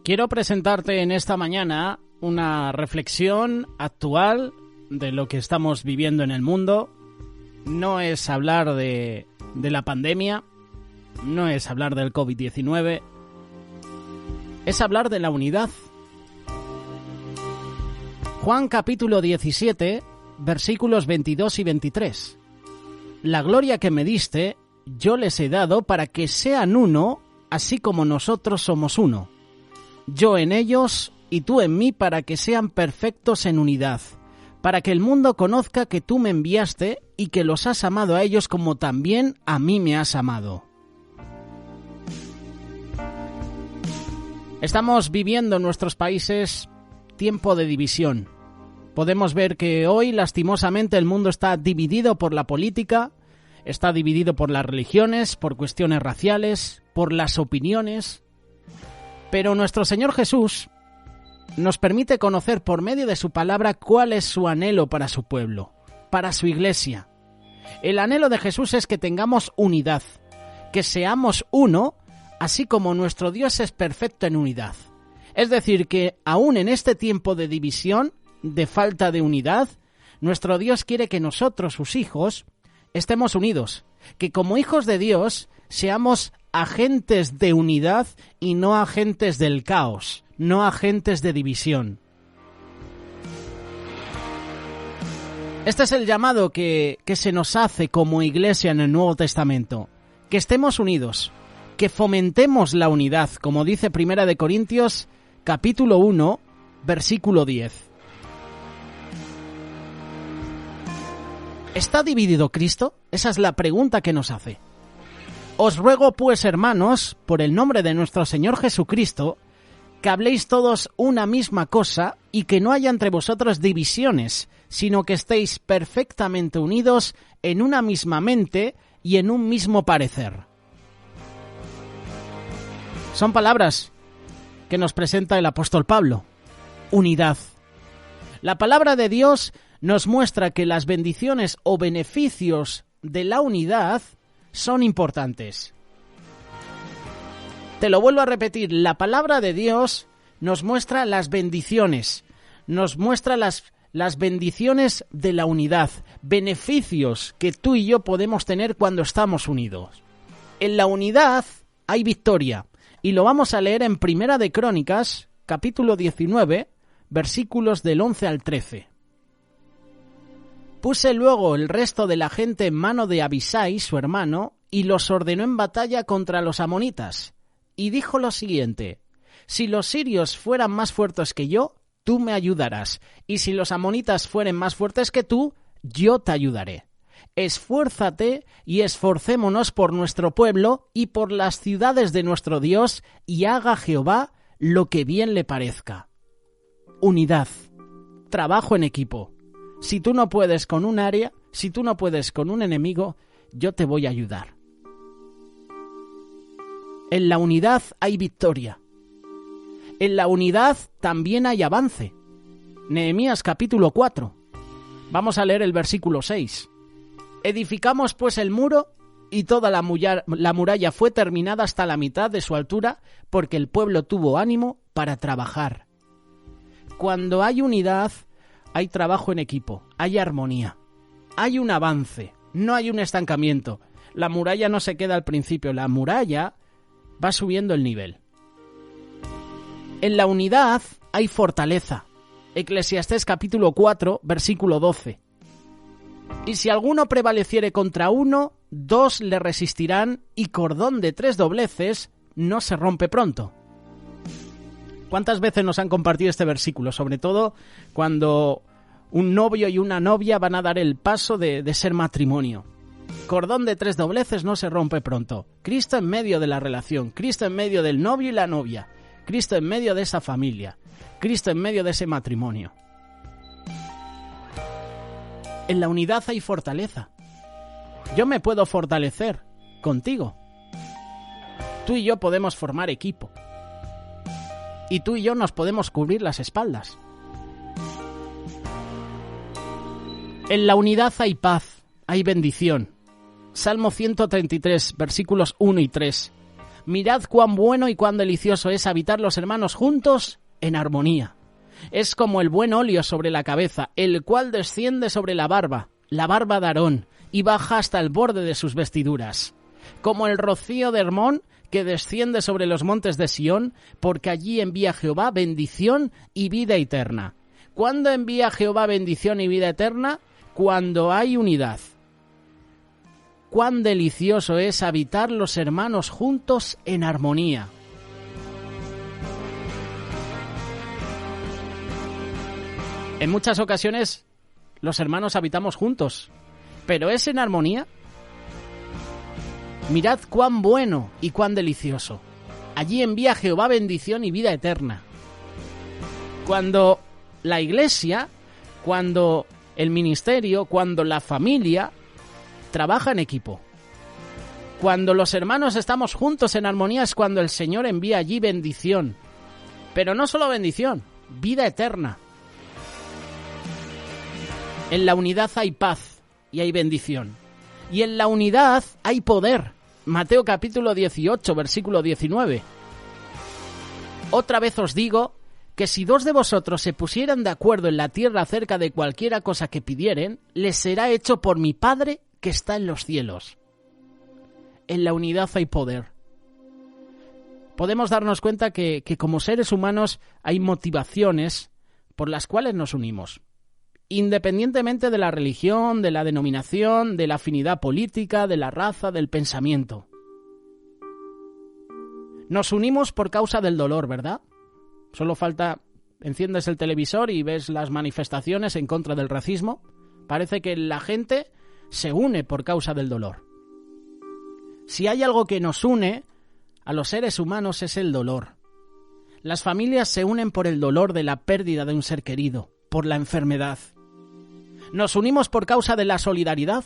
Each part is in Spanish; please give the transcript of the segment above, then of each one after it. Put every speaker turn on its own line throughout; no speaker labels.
Quiero presentarte en esta mañana una reflexión actual de lo que estamos viviendo en el mundo. No es hablar de la pandemia, no es hablar del COVID-19, es hablar de la unidad. Juan capítulo 17, versículos 22 y 23. La gloria que me diste, yo les he dado para que sean uno, así como nosotros somos uno. Yo en ellos y tú en mí, para que sean perfectos en unidad, para que el mundo conozca que tú me enviaste y que los has amado a ellos como también a mí me has amado. Estamos viviendo en nuestros países tiempo de división. Podemos ver que hoy, lastimosamente, el mundo está dividido por la política, está dividido por las religiones, por cuestiones raciales, por las opiniones. Pero nuestro Señor Jesús nos permite conocer por medio de su palabra cuál es su anhelo para su pueblo, para su iglesia. El anhelo de Jesús es que tengamos unidad, que seamos uno, así como nuestro Dios es perfecto en unidad. Es decir, que aún en este tiempo de división, de falta de unidad, nuestro Dios quiere que nosotros, sus hijos, estemos unidos, que como hijos de Dios seamos agentes de unidad y no agentes del caos, no agentes de división. Este es el llamado que se nos hace como iglesia en el Nuevo Testamento, que estemos unidos, que fomentemos la unidad, como dice 1 Corintios capítulo 1, versículo 10. ¿Está dividido Cristo? Esa es la pregunta que nos hace. Os ruego, pues, hermanos, por el nombre de nuestro Señor Jesucristo, que habléis todos una misma cosa y que no haya entre vosotros divisiones, sino que estéis perfectamente unidos en una misma mente y en un mismo parecer. Son palabras que nos presenta el apóstol Pablo. Unidad. La palabra de Dios nos muestra que las bendiciones o beneficios de la unidad son importantes. Te lo vuelvo a repetir, la palabra de Dios nos muestra las bendiciones, nos muestra las bendiciones de la unidad, beneficios que tú y yo podemos tener cuando estamos unidos. En la unidad hay victoria, y lo vamos a leer en 1 de Crónicas, capítulo 19, versículos del 11 al 13. Puse luego el resto de la gente en mano de Abisai, su hermano, y los ordenó en batalla contra los amonitas. Y dijo lo siguiente: si los sirios fueran más fuertes que yo, tú me ayudarás, y si los amonitas fueren más fuertes que tú, yo te ayudaré. Esfuérzate y esforcémonos por nuestro pueblo y por las ciudades de nuestro Dios, y haga Jehová lo que bien le parezca. Unidad, trabajo en equipo. Si tú no puedes con un área, si tú no puedes con un enemigo, yo te voy a ayudar. En la unidad hay victoria. En la unidad también hay avance. Nehemías capítulo 4. Vamos a leer el versículo 6. Edificamos pues el muro y toda la muralla fue terminada hasta la mitad de su altura, porque el pueblo tuvo ánimo para trabajar. Cuando hay unidad, hay trabajo en equipo, hay armonía, hay un avance, no hay un estancamiento. La muralla no se queda al principio, la muralla va subiendo el nivel. En la unidad hay fortaleza. Eclesiastés capítulo 4, versículo 12. Y si alguno prevaleciere contra uno, dos le resistirán, y cordón de 3 dobleces no se rompe pronto. ¿Cuántas veces nos han compartido este versículo? Sobre todo cuando un novio y una novia van a dar el paso de ser matrimonio. Cordón de 3 dobleces no se rompe pronto. Cristo en medio de la relación, Cristo en medio del novio y la novia, Cristo en medio de esa familia, Cristo en medio de ese matrimonio. En la unidad hay fortaleza. Yo me puedo fortalecer contigo. Tú y yo podemos formar equipo. Y tú y yo nos podemos cubrir las espaldas. En la unidad hay paz, hay bendición. Salmo 133, versículos 1 y 3. Mirad cuán bueno y cuán delicioso es habitar los hermanos juntos en armonía. Es como el buen óleo sobre la cabeza, el cual desciende sobre la barba de Aarón, y baja hasta el borde de sus vestiduras. Como el rocío de Hermón, que desciende sobre los montes de Sión, porque allí envía Jehová bendición y vida eterna. ¿Cuándo envía Jehová bendición y vida eterna? Cuando hay unidad. Cuán delicioso es habitar los hermanos juntos en armonía. En muchas ocasiones los hermanos habitamos juntos, pero ¿es en armonía? Mirad cuán bueno y cuán delicioso. Allí envía Jehová bendición y vida eterna. Cuando la iglesia, cuando el ministerio, cuando la familia trabaja en equipo, cuando los hermanos estamos juntos en armonía, es cuando el Señor envía allí bendición. Pero no solo bendición, vida eterna. En la unidad hay paz y hay bendición. Y en la unidad hay poder. Mateo capítulo 18, versículo 19. Otra vez os digo que si 2 de vosotros se pusieran de acuerdo en la tierra acerca de cualquiera cosa que pidieren, les será hecho por mi Padre que está en los cielos. En la unidad hay poder. Podemos darnos cuenta que como seres humanos hay motivaciones por las cuales nos unimos. Independientemente de la religión, de la denominación, de la afinidad política, de la raza, del pensamiento. Nos unimos por causa del dolor, ¿verdad? Solo falta, enciendes el televisor y ves las manifestaciones en contra del racismo. Parece que la gente se une por causa del dolor. Si hay algo que nos une a los seres humanos es el dolor. Las familias se unen por el dolor de la pérdida de un ser querido, por la enfermedad. Nos unimos por causa de la solidaridad.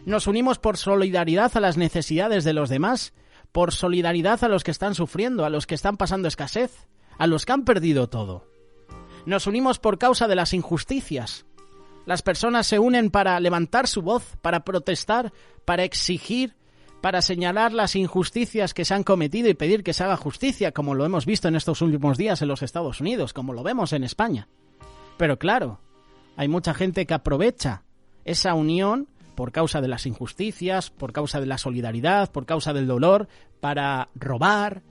Nos unimos por solidaridad a las necesidades de los demás, por solidaridad a los que están sufriendo, a los que están pasando escasez, a los que han perdido todo. Nos unimos por causa de las injusticias. Las personas se unen para levantar su voz, para protestar, para exigir, para señalar las injusticias que se han cometido y pedir que se haga justicia, como lo hemos visto en estos últimos días en los Estados Unidos, como lo vemos en España. Pero claro, hay mucha gente que aprovecha esa unión por causa de las injusticias, por causa de la solidaridad, por causa del dolor, para robar,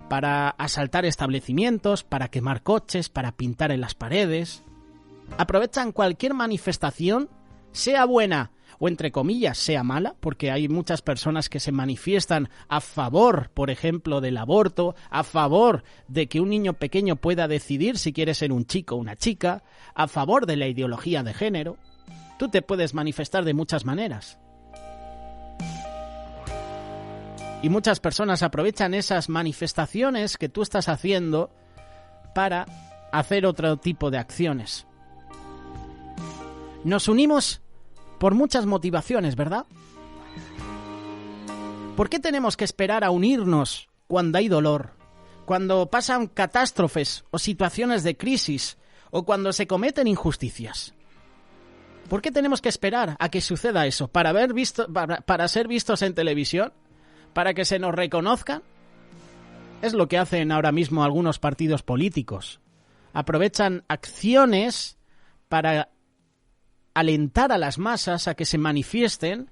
para asaltar establecimientos, para quemar coches, para pintar en las paredes. Aprovechan cualquier manifestación, sea buena o entre comillas sea mala, porque hay muchas personas que se manifiestan a favor, por ejemplo, del aborto, a favor de que un niño pequeño pueda decidir si quiere ser un chico o una chica, a favor de la ideología de género. Tú te puedes manifestar de muchas maneras. Y muchas personas aprovechan esas manifestaciones que tú estás haciendo para hacer otro tipo de acciones. Nos unimos por muchas motivaciones, ¿verdad? ¿Por qué tenemos que esperar a unirnos cuando hay dolor? Cuando pasan catástrofes o situaciones de crisis o cuando se cometen injusticias. ¿Por qué tenemos que esperar a que suceda eso? ¿Para ser vistos en televisión? ¿Para que se nos reconozcan? Es lo que hacen ahora mismo algunos partidos políticos. Aprovechan acciones para alentar a las masas a que se manifiesten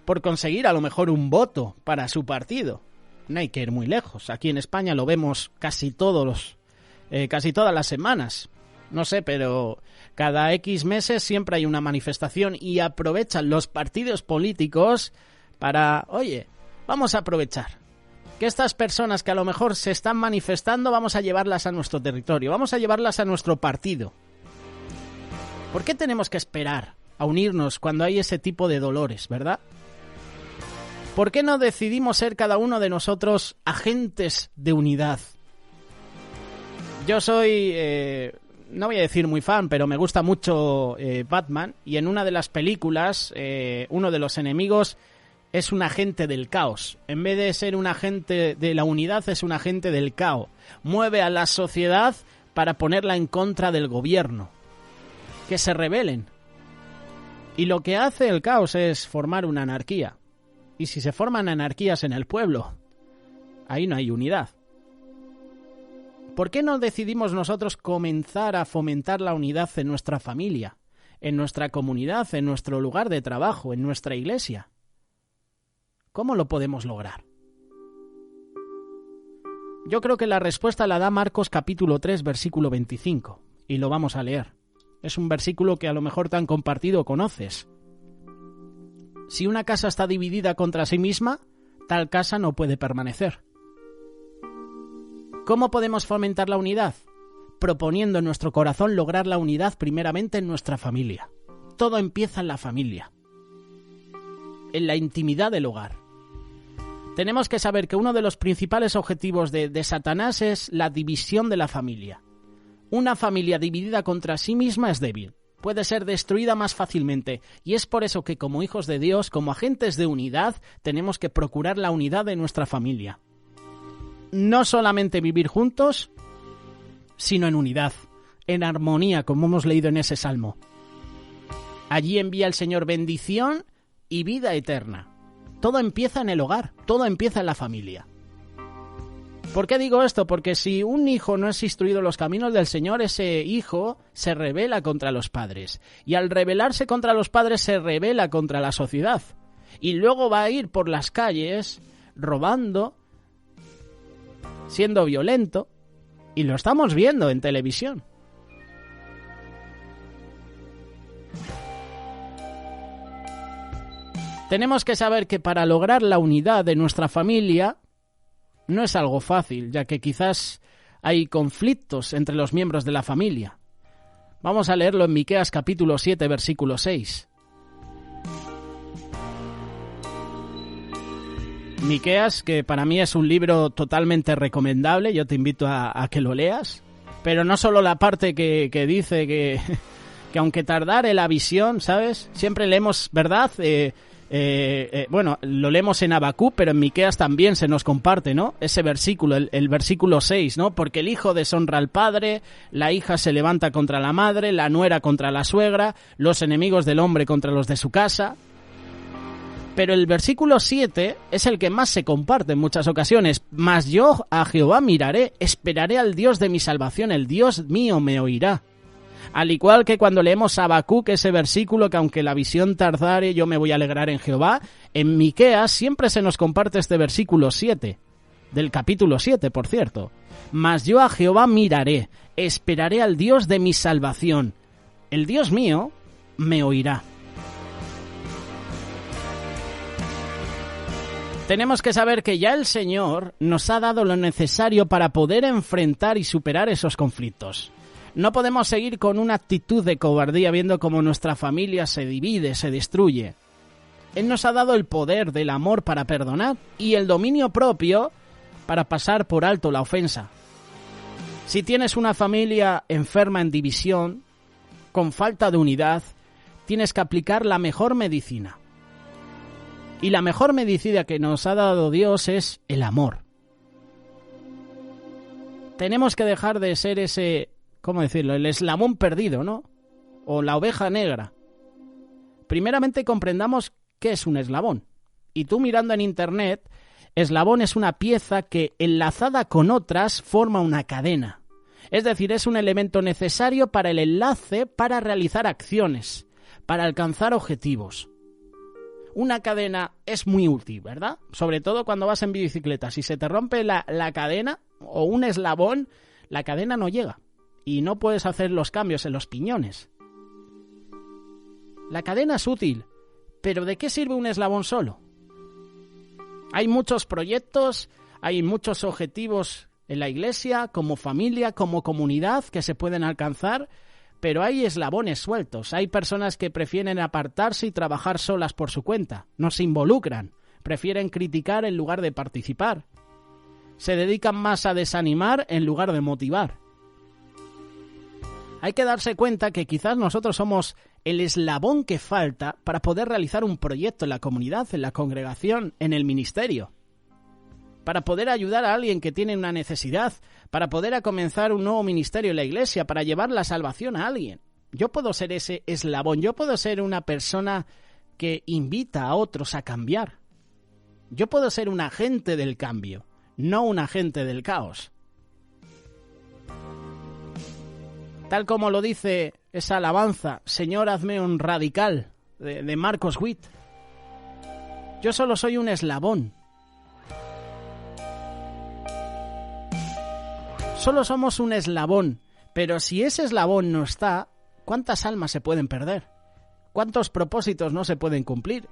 por conseguir a lo mejor un voto para su partido. No hay que ir muy lejos. Aquí en España lo vemos casi todas las semanas. No sé, pero cada X meses siempre hay una manifestación y aprovechan los partidos políticos para, oye, vamos a aprovechar que estas personas que a lo mejor se están manifestando, vamos a llevarlas a nuestro territorio, vamos a llevarlas a nuestro partido. ¿Por qué tenemos que esperar a unirnos cuando hay ese tipo de dolores, verdad? ¿Por qué no decidimos ser cada uno de nosotros agentes de unidad? Yo soy, no voy a decir muy fan, pero me gusta mucho Batman, y en una de las películas, uno de los enemigos es un agente del caos. En vez de ser un agente de la unidad, es un agente del caos. Mueve a la sociedad para ponerla en contra del gobierno. Que se rebelen. Y lo que hace el caos es formar una anarquía. Y si se forman anarquías en el pueblo, ahí no hay unidad. ¿Por qué no decidimos nosotros comenzar a fomentar la unidad en nuestra familia, en nuestra comunidad, en nuestro lugar de trabajo, en nuestra iglesia? ¿Cómo lo podemos lograr? Yo creo que la respuesta la da Marcos capítulo 3, versículo 25, y lo vamos a leer. Es un versículo que a lo mejor te han compartido o conoces. Si una casa está dividida contra sí misma, tal casa no puede permanecer. ¿Cómo podemos fomentar la unidad? Proponiendo en nuestro corazón lograr la unidad primeramente en nuestra familia. Todo empieza en la familia, en la intimidad del hogar. Tenemos que saber que uno de los principales objetivos de Satanás es la división de la familia. Una familia dividida contra sí misma es débil, puede ser destruida más fácilmente, y es por eso que como hijos de Dios, como agentes de unidad, tenemos que procurar la unidad de nuestra familia. No solamente vivir juntos, sino en unidad, en armonía, como hemos leído en ese salmo. Allí envía el Señor bendición y vida eterna. Todo empieza en el hogar, todo empieza en la familia. ¿Por qué digo esto? Porque si un hijo no es instruido en los caminos del Señor, ese hijo se rebela contra los padres. Y al rebelarse contra los padres, se rebela contra la sociedad. Y luego va a ir por las calles robando, siendo violento, y lo estamos viendo en televisión. Tenemos que saber que para lograr la unidad de nuestra familia no es algo fácil, ya que quizás hay conflictos entre los miembros de la familia. Vamos a leerlo en Miqueas capítulo 7, versículo 6. Miqueas, que para mí es un libro totalmente recomendable, yo te invito a que lo leas, pero no solo la parte que dice que aunque tardare la visión, ¿sabes? Siempre leemos, ¿verdad? Bueno, lo leemos en Habacuc, pero en Miqueas también se nos comparte, ¿no? Ese versículo, el versículo 6, ¿no? Porque el hijo deshonra al padre, la hija se levanta contra la madre, la nuera contra la suegra, los enemigos del hombre contra los de su casa. Pero el versículo 7 es el que más se comparte en muchas ocasiones. Mas yo a Jehová miraré, esperaré al Dios de mi salvación, el Dios mío me oirá. Al igual que cuando leemos Habacuc, ese versículo que aunque la visión tardare, yo me voy a alegrar en Jehová, en Miqueas siempre se nos comparte este versículo 7, del capítulo 7, por cierto. Mas yo a Jehová miraré, esperaré al Dios de mi salvación, el Dios mío me oirá. Tenemos que saber que ya el Señor nos ha dado lo necesario para poder enfrentar y superar esos conflictos. No podemos seguir con una actitud de cobardía viendo cómo nuestra familia se divide, se destruye. Él nos ha dado el poder del amor para perdonar y el dominio propio para pasar por alto la ofensa. Si tienes una familia enferma en división, con falta de unidad, tienes que aplicar la mejor medicina. Y la mejor medicina que nos ha dado Dios es el amor. Tenemos que dejar de ser ese, ¿cómo decirlo?, el eslabón perdido, ¿no? O la oveja negra. Primeramente comprendamos qué es un eslabón. Y tú mirando en internet, eslabón es una pieza que enlazada con otras forma una cadena. Es decir, es un elemento necesario para el enlace para realizar acciones, para alcanzar objetivos. Una cadena es muy útil, ¿verdad? Sobre todo cuando vas en bicicleta. Si se te rompe la cadena o un eslabón, la cadena no llega. Y no puedes hacer los cambios en los piñones. La cadena es útil, pero ¿de qué sirve un eslabón solo? Hay muchos proyectos, hay muchos objetivos en la iglesia, como familia, como comunidad, que se pueden alcanzar, pero hay eslabones sueltos. Hay personas que prefieren apartarse y trabajar solas por su cuenta. No se involucran, prefieren criticar en lugar de participar. Se dedican más a desanimar en lugar de motivar. Hay que darse cuenta que quizás nosotros somos el eslabón que falta para poder realizar un proyecto en la comunidad, en la congregación, en el ministerio. Para poder ayudar a alguien que tiene una necesidad, para poder comenzar un nuevo ministerio en la iglesia, para llevar la salvación a alguien. Yo puedo ser ese eslabón, yo puedo ser una persona que invita a otros a cambiar. Yo puedo ser un agente del cambio. no un agente del caos. Tal como lo dice esa alabanza, Señor, hazme un radical, de Marcos Witt. Yo solo soy un eslabón. Solo somos un eslabón, pero si ese eslabón no está, ¿cuántas almas se pueden perder? ¿Cuántos propósitos no se pueden cumplir?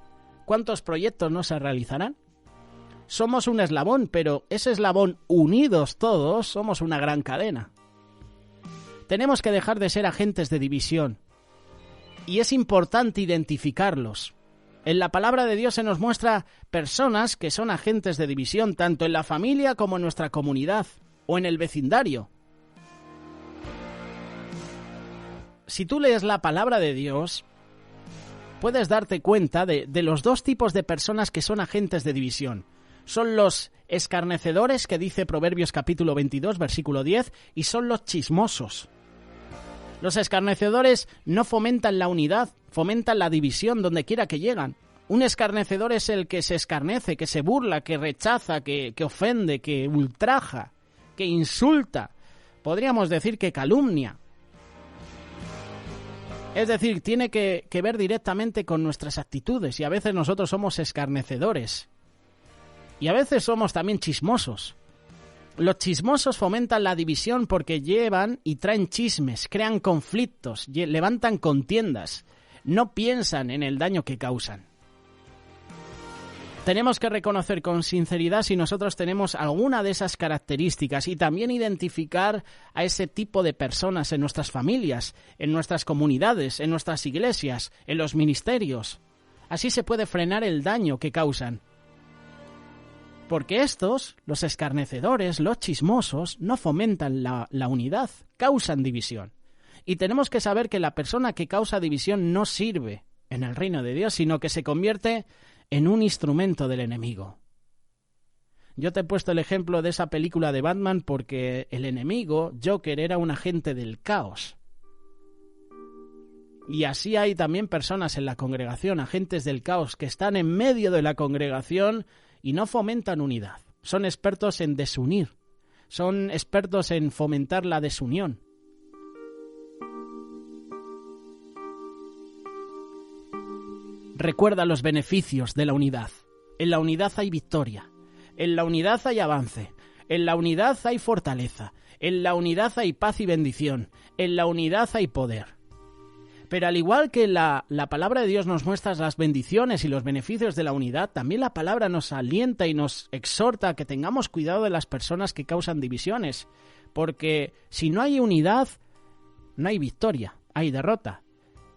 ¿Cuántos proyectos no se realizarán? Somos un eslabón, pero ese eslabón, unidos todos, somos una gran cadena. Tenemos que dejar de ser agentes de división. Y es importante identificarlos. En la palabra de Dios se nos muestra personas que son agentes de división, tanto en la familia como en nuestra comunidad o en el vecindario. Si tú lees la palabra de Dios, puedes darte cuenta de los dos tipos de personas que son agentes de división. Son los escarnecedores, que dice Proverbios capítulo 22, versículo 10, y son los chismosos. Los escarnecedores no fomentan la unidad, fomentan la división donde quiera que llegan. Un escarnecedor es el que se escarnece, que se burla, que rechaza, que ofende, que ultraja, que insulta. Podríamos decir que calumnia. Es decir, tiene que ver directamente con nuestras actitudes, y a veces nosotros somos escarnecedores. Y a veces somos también chismosos. Los chismosos fomentan la división porque llevan y traen chismes, crean conflictos, levantan contiendas, no piensan en el daño que causan. Tenemos que reconocer con sinceridad si nosotros tenemos alguna de esas características y también identificar a ese tipo de personas en nuestras familias, en nuestras comunidades, en nuestras iglesias, en los ministerios. Así se puede frenar el daño que causan. Porque estos, los escarnecedores, los chismosos, no fomentan la unidad, causan división. Y tenemos que saber que la persona que causa división no sirve en el reino de Dios, sino que se convierte en un instrumento del enemigo. Yo te he puesto el ejemplo de esa película de Batman porque el enemigo, Joker, era un agente del caos. Y así hay también personas en la congregación, agentes del caos, que están en medio de la congregación y no fomentan unidad. Son expertos en desunir. Son expertos en fomentar la desunión. Recuerda los beneficios de la unidad. En la unidad hay victoria. En la unidad hay avance. En la unidad hay fortaleza. En la unidad hay paz y bendición. En la unidad hay poder. Pero al igual que la palabra de Dios nos muestra las bendiciones y los beneficios de la unidad, también la palabra nos alienta y nos exhorta a que tengamos cuidado de las personas que causan divisiones. Porque si no hay unidad, no hay victoria, hay derrota.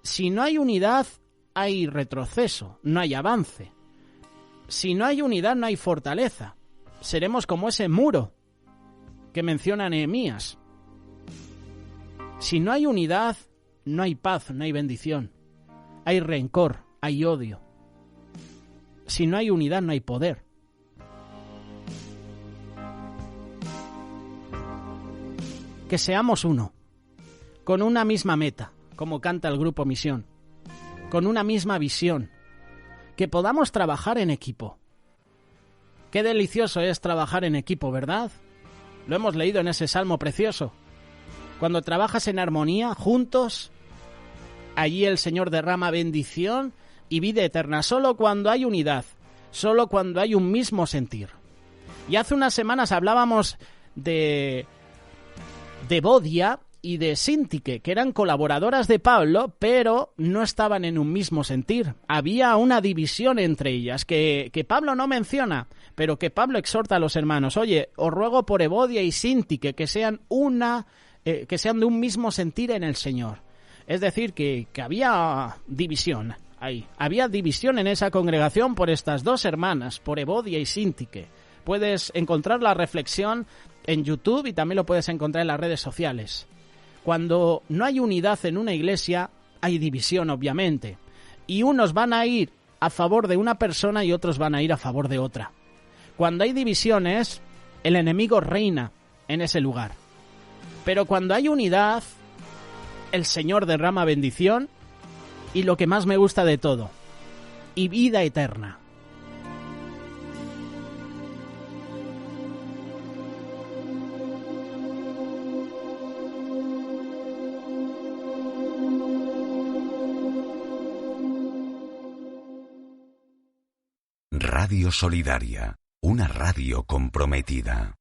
Si no hay unidad, hay retroceso, no hay avance. Si no hay unidad, no hay fortaleza. Seremos como ese muro que menciona Nehemías. Si no hay unidad, no hay paz, no hay bendición. Hay rencor, hay odio. Si no hay unidad, no hay poder. Que seamos uno, con una misma meta, como canta el grupo Misión, con una misma visión, que podamos trabajar en equipo. Qué delicioso es trabajar en equipo, ¿verdad? Lo hemos leído en ese salmo precioso. Cuando trabajas en armonía, juntos, allí el Señor derrama bendición y vida eterna, solo cuando hay unidad, solo cuando hay un mismo sentir. Y hace unas semanas hablábamos de Bodia y de Síntique, que eran colaboradoras de Pablo, pero no estaban en un mismo sentir. Había una división entre ellas, que Pablo no menciona, pero que Pablo exhorta a los hermanos. Oye, os ruego por Evodia y Síntique, que sean de un mismo sentir en el Señor. Es decir, que había división ahí. Había división en esa congregación por estas dos hermanas, por Evodia y Síntique. Puedes encontrar la reflexión en YouTube y también lo puedes encontrar en las redes sociales. Cuando no hay unidad en una iglesia, hay división, obviamente. Y unos van a ir a favor de una persona y otros van a ir a favor de otra. Cuando hay divisiones, el enemigo reina en ese lugar. Pero cuando hay unidad, el Señor derrama bendición y lo que más me gusta de todo, y vida eterna.
Radio Solidaria, una radio comprometida.